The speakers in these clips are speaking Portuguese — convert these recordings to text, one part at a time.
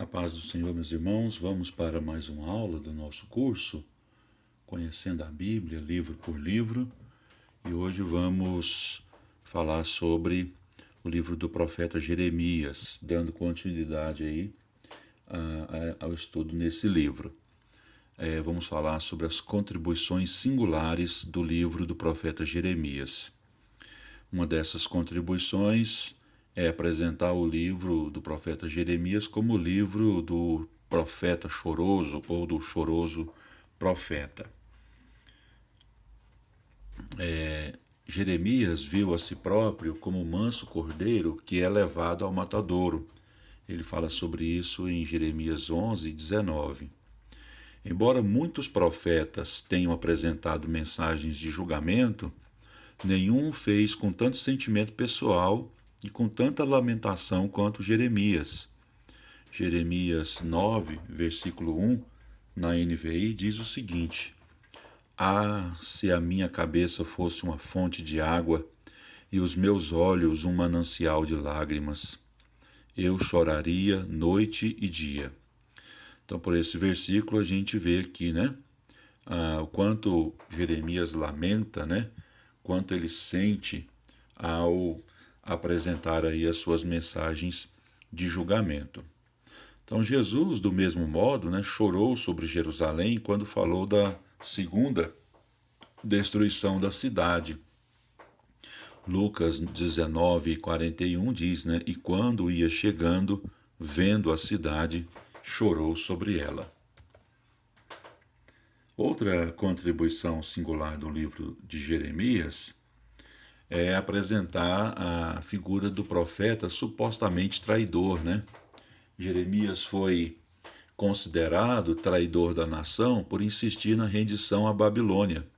A paz do Senhor, meus irmãos, vamos para mais uma aula do nosso curso, Conhecendo a Bíblia, livro por livro, e hoje vamos falar sobre o livro do profeta Jeremias, dando continuidade aí ao estudo nesse livro. Vamos falar sobre as contribuições singulares do livro do profeta Jeremias. Uma dessas contribuições é apresentar o livro do profeta Jeremias como o livro do profeta choroso ou do choroso profeta. Jeremias viu a si próprio como um manso cordeiro que é levado ao matadouro. Ele fala sobre isso em Jeremias 11:19. Embora muitos profetas tenham apresentado mensagens de julgamento, nenhum fez com tanto sentimento pessoal e com tanta lamentação quanto Jeremias. Jeremias 9, versículo 1, na NVI, diz o seguinte: Ah, se a minha cabeça fosse uma fonte de água e os meus olhos um manancial de lágrimas, eu choraria noite e dia. Então, por esse versículo, a gente vê aqui, o quanto Jeremias lamenta, quanto ele sente ao apresentar aí as suas mensagens de julgamento. Então Jesus, do mesmo modo, chorou sobre Jerusalém quando falou da segunda destruição da cidade. Lucas 19:41 diz, e quando ia chegando, vendo a cidade, chorou sobre ela. Outra contribuição singular do livro de Jeremias é apresentar a figura do profeta supostamente traidor, Jeremias foi considerado traidor da nação por insistir na rendição à Babilônia.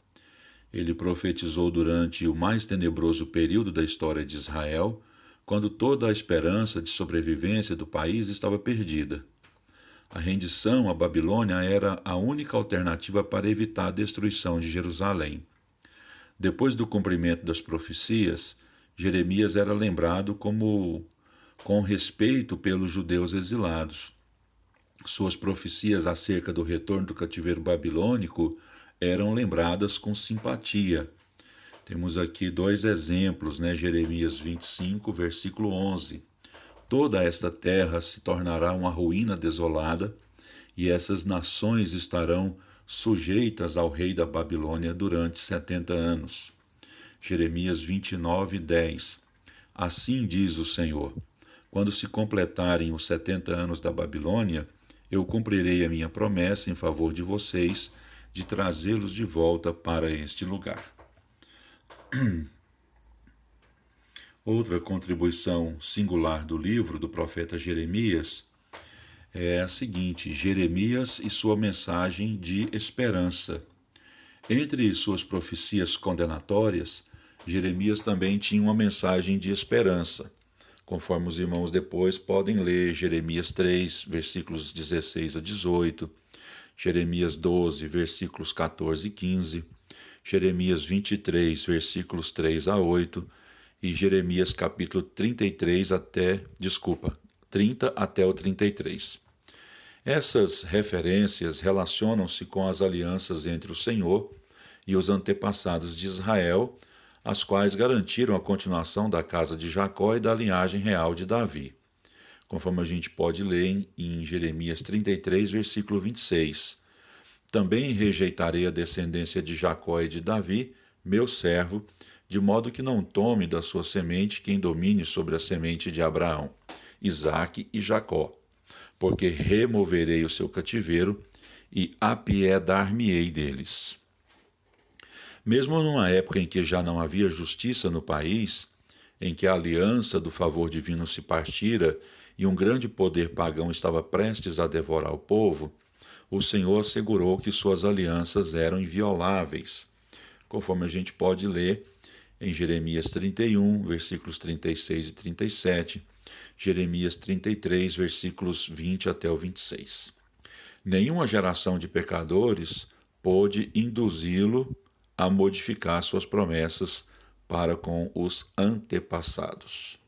Ele profetizou durante o mais tenebroso período da história de Israel, quando toda a esperança de sobrevivência do país estava perdida. A rendição à Babilônia era a única alternativa para evitar a destruição de Jerusalém. Depois do cumprimento das profecias, Jeremias era lembrado com respeito pelos judeus exilados. Suas profecias acerca do retorno do cativeiro babilônico eram lembradas com simpatia. Temos aqui dois exemplos, Jeremias 25, versículo 11. Toda esta terra se tornará uma ruína desolada, e essas nações estarão sujeitas ao rei da Babilônia durante 70 anos. Jeremias 29:10. Assim diz o Senhor: quando se completarem os 70 anos da Babilônia, eu cumprirei a minha promessa em favor de vocês, de trazê-los de volta para este lugar. Outra contribuição singular do livro do profeta Jeremias é a seguinte: Jeremias e sua mensagem de esperança. Entre suas profecias condenatórias, Jeremias também tinha uma mensagem de esperança. Conforme os irmãos depois podem ler Jeremias 3, versículos 16 a 18, Jeremias 12, versículos 14 e 15, Jeremias 23, versículos 3 a 8, e Jeremias capítulo 30 até o 33. Essas referências relacionam-se com as alianças entre o Senhor e os antepassados de Israel, as quais garantiram a continuação da casa de Jacó e da linhagem real de Davi. Conforme a gente pode ler em Jeremias 33, versículo 26. Também rejeitarei a descendência de Jacó e de Davi, meu servo, de modo que não tome da sua semente quem domine sobre a semente de Abraão, Isaque e Jacó, porque removerei o seu cativeiro e apiedar-me-ei deles. Mesmo numa época em que já não havia justiça no país, em que a aliança do favor divino se partira e um grande poder pagão estava prestes a devorar o povo, o Senhor assegurou que suas alianças eram invioláveis, conforme a gente pode ler em Jeremias 31, versículos 36 e 37, Jeremias 33, versículos 20 até o 26. Nenhuma geração de pecadores pôde induzi-lo a modificar suas promessas para com os antepassados.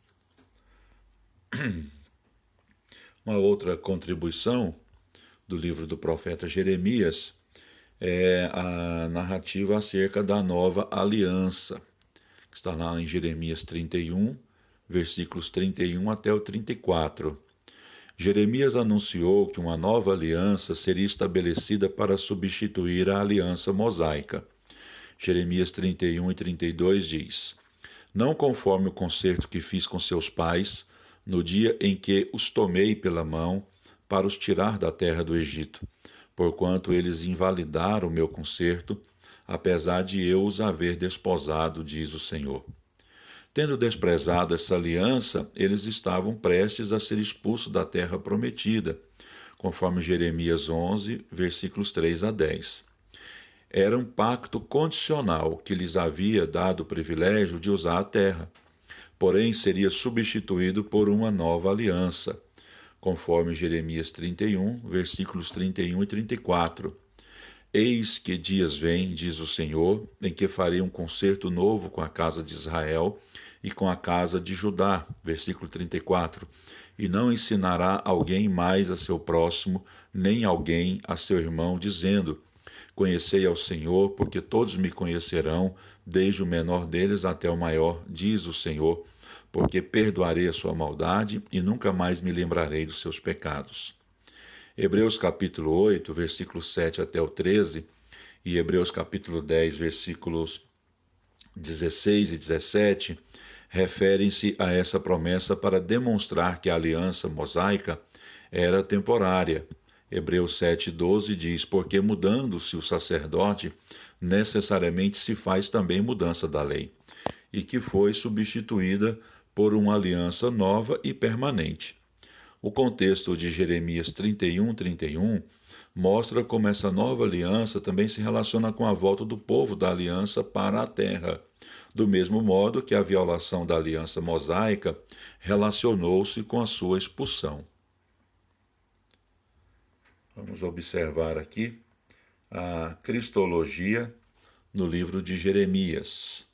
Uma outra contribuição do livro do profeta Jeremias é a narrativa acerca da nova aliança, que está lá em Jeremias 31, versículos 31 até o 34. Jeremias anunciou que uma nova aliança seria estabelecida para substituir a aliança mosaica. Jeremias 31 e 32 diz: Não conforme o concerto que fiz com seus pais, no dia em que os tomei pela mão para os tirar da terra do Egito, porquanto eles invalidaram o meu concerto, apesar de eu os haver desposado, diz o Senhor. Tendo desprezado essa aliança, eles estavam prestes a ser expulsos da terra prometida, conforme Jeremias 11, versículos 3 a 10. Era um pacto condicional que lhes havia dado o privilégio de usar a terra, porém seria substituído por uma nova aliança, conforme Jeremias 31, versículos 31 e 34. Eis que dias vêm, diz o Senhor, em que farei um concerto novo com a casa de Israel e com a casa de Judá, versículo 34, e não ensinará alguém mais a seu próximo, nem alguém a seu irmão, dizendo: Conhecei ao Senhor, porque todos me conhecerão, desde o menor deles até o maior, diz o Senhor, porque perdoarei a sua maldade e nunca mais me lembrarei dos seus pecados. Hebreus capítulo 8, versículos 7 até o 13, e Hebreus capítulo 10, versículos 16 e 17, referem-se a essa promessa para demonstrar que a aliança mosaica era temporária. Hebreus 7,12 diz: Porque mudando-se o sacerdote, necessariamente se faz também mudança da lei, e que foi substituída por uma aliança nova e permanente. O contexto de Jeremias 31 mostra como essa nova aliança também se relaciona com a volta do povo da aliança para a terra, do mesmo modo que a violação da aliança mosaica relacionou-se com a sua expulsão. Vamos observar aqui a cristologia no livro de Jeremias.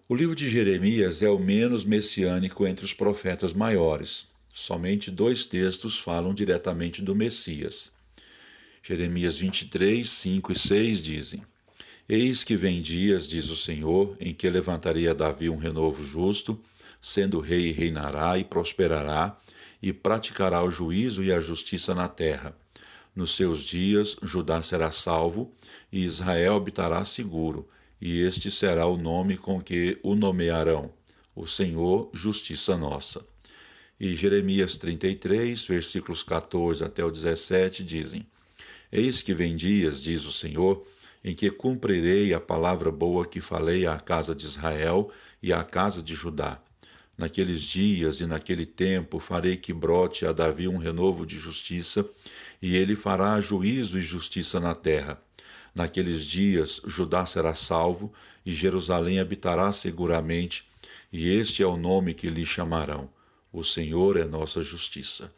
O livro de Jeremias é o menos messiânico entre os profetas maiores. Somente 2 textos falam diretamente do Messias. Jeremias 23, 5 e 6 dizem: Eis que vem dias, diz o Senhor, em que levantarei a Davi um renovo justo, sendo rei reinará e prosperará, e praticará o juízo e a justiça na terra. Nos seus dias Judá será salvo, e Israel habitará seguro, e este será o nome com que o nomearão: o Senhor, justiça nossa. E Jeremias 33, versículos 14 até o 17 dizem: Eis que vem dias, diz o Senhor, em que cumprirei a palavra boa que falei à casa de Israel e à casa de Judá. Naqueles dias e naquele tempo farei que brote a Davi um renovo de justiça, e ele fará juízo e justiça na terra. Naqueles dias Judá será salvo, e Jerusalém habitará seguramente, e este é o nome que lhe chamarão: o Senhor é nossa justiça.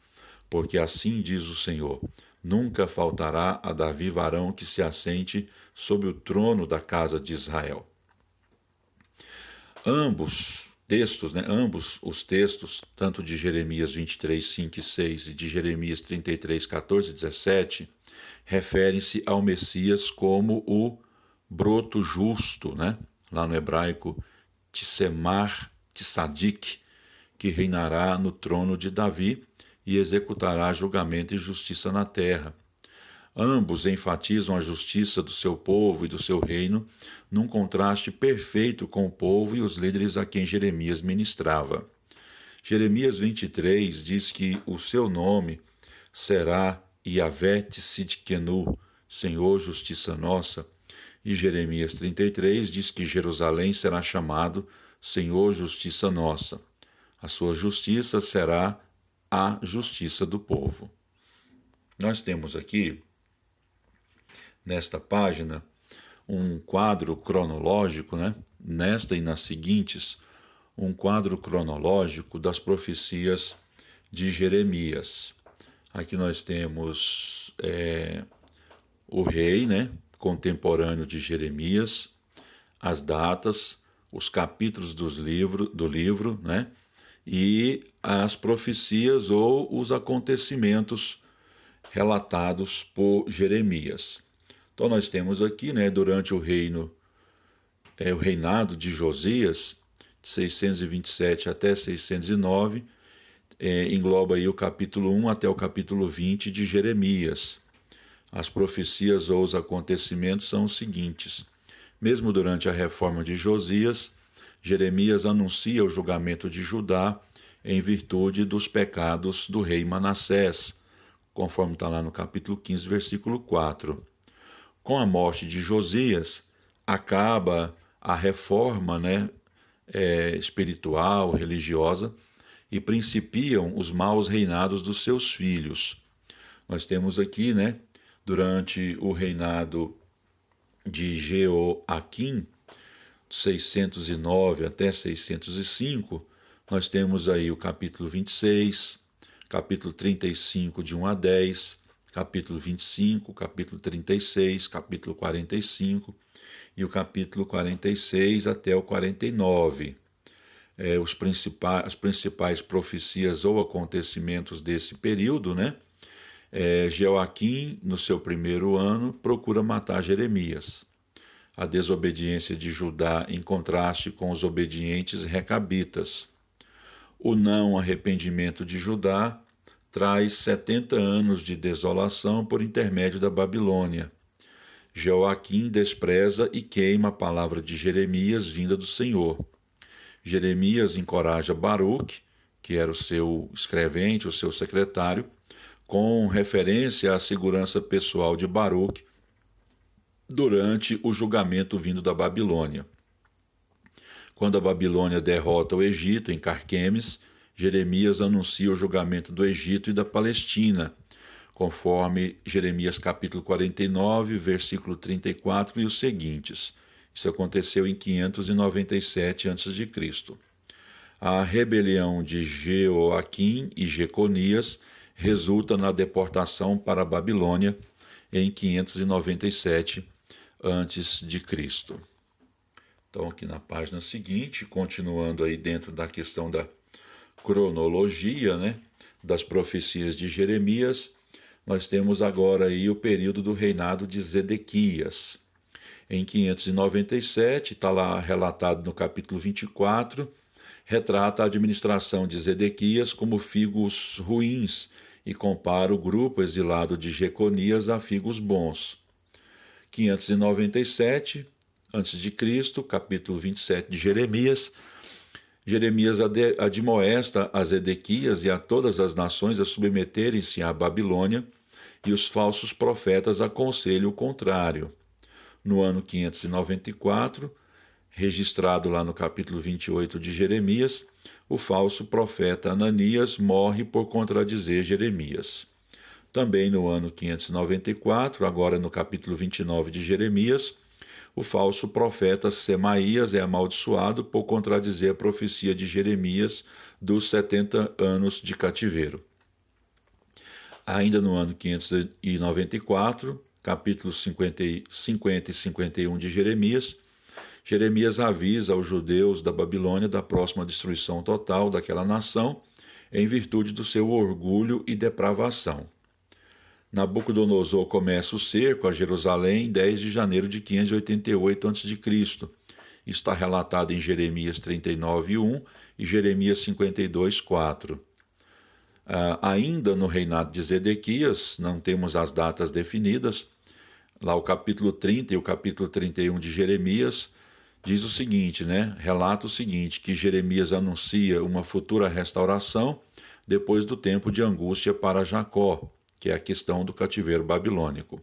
Porque assim diz o Senhor: nunca faltará a Davi varão que se assente sob o trono da casa de Israel. Ambos os textos, tanto de Jeremias 23, 5 e 6 e de Jeremias 33, 14 e 17, referem-se ao Messias como o broto justo, lá no hebraico, Tsemar Tsadik, que reinará no trono de Davi e executará julgamento e justiça na terra. Ambos enfatizam a justiça do seu povo e do seu reino, num contraste perfeito com o povo e os líderes a quem Jeremias ministrava. Jeremias 23 diz que o seu nome será Yahvé Tsidkenu, Senhor, justiça nossa, e Jeremias 33 diz que Jerusalém será chamado Senhor, justiça nossa. A sua justiça será a justiça do povo. Nós temos aqui, nesta página, um quadro cronológico, nesta e nas seguintes, um quadro cronológico das profecias de Jeremias. Aqui nós temos o rei, contemporâneo de Jeremias, as datas, os capítulos do livro, e as profecias ou os acontecimentos relatados por Jeremias. Então nós temos aqui, né, durante o reinado de Josias, de 627 até 609, engloba aí o capítulo 1 até o capítulo 20 de Jeremias. As profecias ou os acontecimentos são os seguintes. Mesmo durante a reforma de Josias, Jeremias anuncia o julgamento de Judá em virtude dos pecados do rei Manassés, conforme está lá no capítulo 15, versículo 4. Com a morte de Josias, acaba a reforma, espiritual, religiosa, e principiam os maus reinados dos seus filhos. Nós temos aqui, durante o reinado de Jeoaquim, 609 até 605, nós temos aí o capítulo 26, capítulo 35 de 1 a 10, capítulo 25, capítulo 36, capítulo 45 e o capítulo 46 até o 49. As principais profecias ou acontecimentos desse período, Jeoaquim, no seu primeiro ano, procura matar Jeremias. A desobediência de Judá em contraste com os obedientes recabitas. O não arrependimento de Judá traz 70 anos de desolação por intermédio da Babilônia. Jeoaquim despreza e queima a palavra de Jeremias vinda do Senhor. Jeremias encoraja Baruque, que era o seu escrevente, o seu secretário, com referência à segurança pessoal de Baruque durante o julgamento vindo da Babilônia. Quando a Babilônia derrota o Egito em Carquemes, Jeremias anuncia o julgamento do Egito e da Palestina, conforme Jeremias capítulo 49, versículo 34 e os seguintes. Isso aconteceu em 597 a.C. A rebelião de Jeoaquim e Jeconias resulta na deportação para a Babilônia em 597 a.C. Então, aqui na página seguinte, continuando aí dentro da questão da cronologia, das profecias de Jeremias, nós temos agora aí o período do reinado de Zedequias. Em 597, está lá relatado no capítulo 24, retrata a administração de Zedequias como figos ruins e compara o grupo exilado de Jeconias a figos bons. 597 a.C., capítulo 27 de Jeremias, Jeremias admoesta a Zedequias e a todas as nações a submeterem-se à Babilônia, e os falsos profetas aconselham o contrário. No ano 594, registrado lá no capítulo 28 de Jeremias, o falso profeta Ananias morre por contradizer Jeremias. Também no ano 594, agora no capítulo 29 de Jeremias, o falso profeta Semaías é amaldiçoado por contradizer a profecia de Jeremias dos 70 anos de cativeiro. Ainda no ano 594, capítulos 50 e 51 de Jeremias, Jeremias avisa aos judeus da Babilônia da próxima destruição total daquela nação, em virtude do seu orgulho e depravação. Nabucodonosor começa o cerco a Jerusalém em 10 de janeiro de 588 a.C. Isso está relatado em Jeremias 39:1 e Jeremias 52:4. Ainda no reinado de Zedequias, não temos as datas definidas, lá o capítulo 30 e o capítulo 31 de Jeremias diz o seguinte, relata o seguinte, que Jeremias anuncia uma futura restauração depois do tempo de angústia para Jacó, que é a questão do cativeiro babilônico.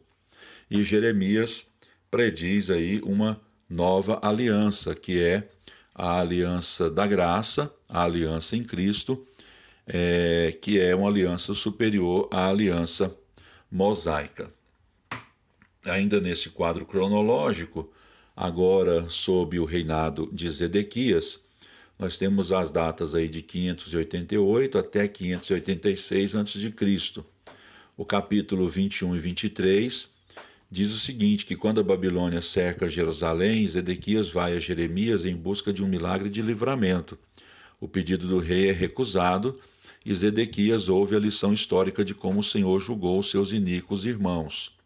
E Jeremias prediz aí uma nova aliança, que é a aliança da graça, a aliança em Cristo, que é uma aliança superior à aliança mosaica. Ainda nesse quadro cronológico, agora sob o reinado de Zedequias, nós temos as datas aí de 588 até 586 a.C. O capítulo 21 e 23 diz o seguinte, que quando a Babilônia cerca Jerusalém, Zedequias vai a Jeremias em busca de um milagre de livramento. O pedido do rei é recusado e Zedequias ouve a lição histórica de como o Senhor julgou os seus iníquos irmãos.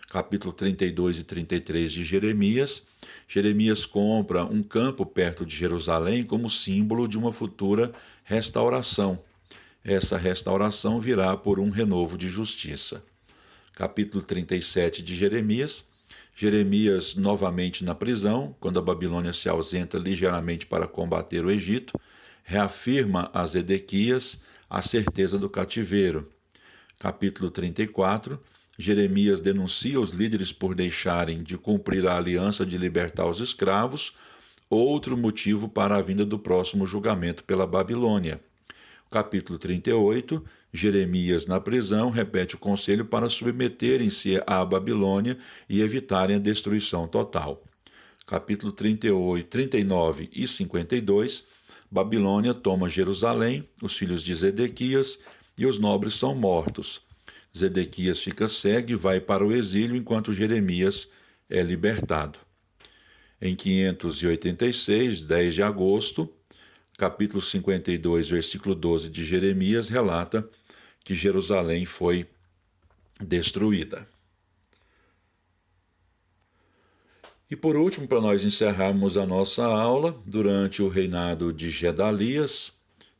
Capítulo 32 e 33 de Jeremias. Jeremias compra um campo perto de Jerusalém como símbolo de uma futura restauração. Essa restauração virá por um renovo de justiça. Capítulo 37 de Jeremias. Jeremias novamente na prisão, quando a Babilônia se ausenta ligeiramente para combater o Egito, reafirma a Zedequias a certeza do cativeiro. Capítulo 34. Jeremias denuncia os líderes por deixarem de cumprir a aliança de libertar os escravos, outro motivo para a vinda do próximo julgamento pela Babilônia. Capítulo 38, Jeremias na prisão repete o conselho para submeterem-se à Babilônia e evitarem a destruição total. Capítulo 38, 39 e 52, Babilônia toma Jerusalém, os filhos de Zedequias e os nobres são mortos. Zedequias fica cego e vai para o exílio enquanto Jeremias é libertado. Em 586, 10 de agosto, capítulo 52, versículo 12 de Jeremias, relata que Jerusalém foi destruída. E por último, para nós encerrarmos a nossa aula, durante o reinado de Gedalias,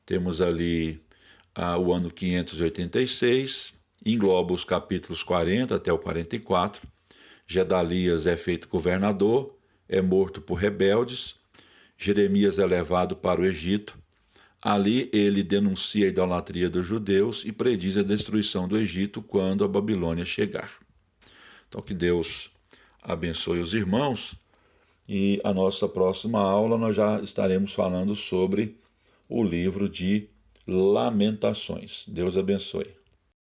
temos ali o ano 586, engloba os capítulos 40 até o 44. Gedalias é feito governador, é morto por rebeldes. Jeremias é levado para o Egito. Ali ele denuncia a idolatria dos judeus e prediz a destruição do Egito quando a Babilônia chegar. Então que Deus abençoe os irmãos e a nossa próxima aula nós já estaremos falando sobre o livro de Lamentações. Deus abençoe.